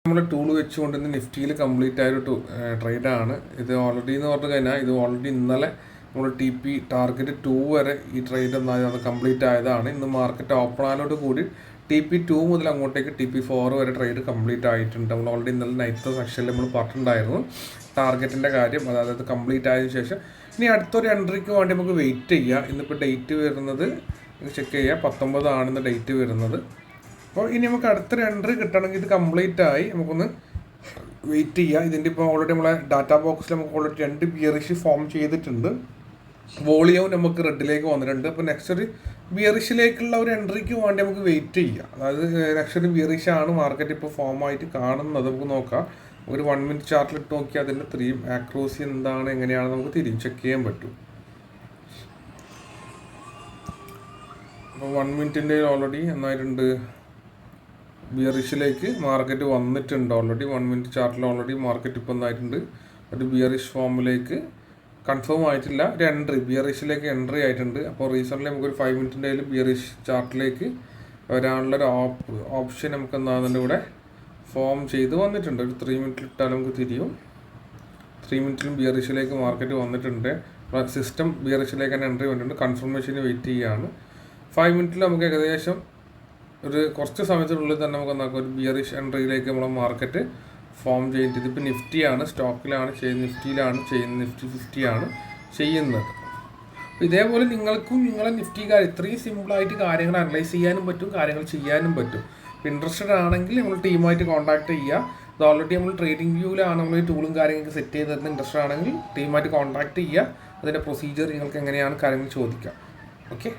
നമ്മൾ ടൂൾ വെച്ചുകൊണ്ട് ഇന്ന് നിഫ്റ്റിയിൽ കംപ്ലീറ്റ് ആയൊരു ട്രേഡാണ് ഇത്. ഓൾറെഡി എന്ന് പറഞ്ഞു കഴിഞ്ഞാൽ ഇത് ഓൾറെഡി ഇന്നലെ നമ്മൾ TP ടാർഗറ്റ് 2 വരെ ഈ ട്രേഡ് അത് കംപ്ലീറ്റ് ആയതാണ്. ഇന്ന് മാർക്കറ്റ് ഓപ്പൺ ആയതോട് കൂടി TP2 മുതൽ അങ്ങോട്ടേക്ക് TP4 വരെ ട്രേഡ് കംപ്ലീറ്റ് ആയിട്ടുണ്ട്. നമ്മൾ ഓൾറെഡി ഇന്നലെ നൈറ്റ് സെക്ഷനിൽ നമ്മൾ പറഞ്ഞിട്ടുണ്ടായിരുന്നു ടാർഗറ്റിൻ്റെ കാര്യം, അതായത് കംപ്ലീറ്റ് ആയതിനു ശേഷം ഇനി അടുത്തൊരു എൻട്രിക്ക് വേണ്ടി നമുക്ക് വെയിറ്റ് ചെയ്യാം. ഇന്നിപ്പോൾ ഡേറ്റ് വരുന്നത് ചെക്ക് ചെയ്യുക, 19 ആണ് ഇന്ന് ഡേറ്റ് വരുന്നത്. അപ്പോൾ ഇനി നമുക്ക് അടുത്തൊരു എൻട്രി കിട്ടണമെങ്കിൽ ഇത് കംപ്ലീറ്റ് ആയി നമുക്കൊന്ന് വെയിറ്റ് ചെയ്യുക. ഇതിൻ്റെ ഇപ്പോൾ ഓൾറെഡി നമ്മളെ ഡാറ്റാ ബോക്സിൽ നമുക്ക് ഓൾറെഡി 2 ബിയറിഷ് ഫോം ചെയ്തിട്ടുണ്ട്. വോളിയവും നമുക്ക് റെഡിലേക്ക് വന്നിട്ടുണ്ട്. അപ്പോൾ നെക്സ്റ്റ് ഒരു ബിയറിഷിലേക്കുള്ള ഒരു എൻട്രിക്ക് വേണ്ടി നമുക്ക് വെയിറ്റ് ചെയ്യാം. അതായത് നെക്സ്റ്റ് ഒരു ബിയറിഷാണ് മാർക്കറ്റ് ഇപ്പോൾ ഫോം ആയിട്ട് കാണുന്നത്. നമുക്ക് നോക്കാം, ഒരു 1 മിനിറ്റ് ചാർട്ടിലിട്ട് നോക്കിയാൽ അതിൻ്റെ 3 ആക്രോസി എന്താണ് എങ്ങനെയാണെന്ന് നമുക്ക് ചെക്ക് ചെയ്യാൻ പറ്റും. അപ്പോൾ 1 മിനിറ്റിൻ്റെ ഓൾറെഡി എന്നായിട്ടുണ്ട് ബിയറിഷിലേക്ക് മാർക്കറ്റ് വന്നിട്ടുണ്ട്. ഓൾറെഡി 1 മിനിറ്റ് ചാർട്ടിൽ ഓൾറെഡി മാർക്കറ്റ് ഇപ്പോൾ എന്തായിട്ടുണ്ട് ഒരു ബിയറിഷ് ഫോമിലേക്ക് കൺഫേം ആയിട്ടില്ല, ഒരു എൻട്രി ബിയറിഷിലേക്ക് എൻട്രി ആയിട്ടുണ്ട്. അപ്പോൾ റീസെൻ്റ്ലി നമുക്കൊരു 5 മിനിറ്റിൻ്റെ ബിയറിഷ് ചാർട്ടിലേക്ക് വരാനുള്ളൊരു ഓപ്ഷൻ നമുക്ക് എന്താണെന്നുണ്ട് ഇവിടെ ഫോം ചെയ്ത് വന്നിട്ടുണ്ട്. ഒരു 3 മിനിറ്റിൽ ഇട്ടാൽ നമുക്ക് തിരിയും. 3 മിനിറ്റിലും ബിയറിഷിലേക്ക് മാർക്കറ്റ് വന്നിട്ടുണ്ട്. സിസ്റ്റം ബിയറിഷിലേക്ക് തന്നെ എൻട്രി വന്നിട്ടുണ്ട്. കൺഫർമേഷന് വെയിറ്റ് ചെയ്യുകയാണ്. 5 മിനിറ്റിൽ നമുക്ക് ഏകദേശം ഒരു കുറച്ച് സമയത്തിനുള്ളിൽ തന്നെ നമുക്ക് എന്താക്കാം ഒരു ബിയറിഷ് എൻട്രിയിലേക്ക് നമ്മളെ മാർക്കറ്റ് ഫോം ചെയ്യുന്നത്. ഇതിപ്പോൾ നിഫ്റ്റിയാണ്, സ്റ്റോക്കിലാണ് ചെയ്യുന്നത്, നിഫ്റ്റിയിലാണ് ചെയ്യുന്നത്, നിഫ്റ്റി 50 ആണ് ചെയ്യുന്നത്. അപ്പോൾ ഇതേപോലെ നിങ്ങൾക്കും നിങ്ങളെ നിഫ്റ്റിക്കാർ ഇത്രയും സിമ്പിളായിട്ട് കാര്യങ്ങൾ അനലൈസ് ചെയ്യാനും പറ്റും, കാര്യങ്ങൾ ചെയ്യാനും പറ്റും. ഇപ്പോൾ ഇൻട്രസ്റ്റഡ് ആണെങ്കിൽ നമ്മൾ ടീമായിട്ട് കോൺടാക്ട് ചെയ്യുക. ഇത് ഓൾറെഡി നമ്മൾ ട്രേഡിംഗ് വ്യൂവിലാണ് നമ്മൾ ഈ ടൂളും കാര്യങ്ങളൊക്കെ സെറ്റ് ചെയ്ത് തരുന്നത്. ഇൻട്രസ്റ്റഡ് ആണെങ്കിൽ ടീമായിട്ട് കോൺടാക്ട് ചെയ്യുക. അതിൻ്റെ പ്രൊസീജിയർ നിങ്ങൾക്ക് എങ്ങനെയാണ് കാര്യങ്ങൾ ചോദിക്കാം. ഓക്കെ.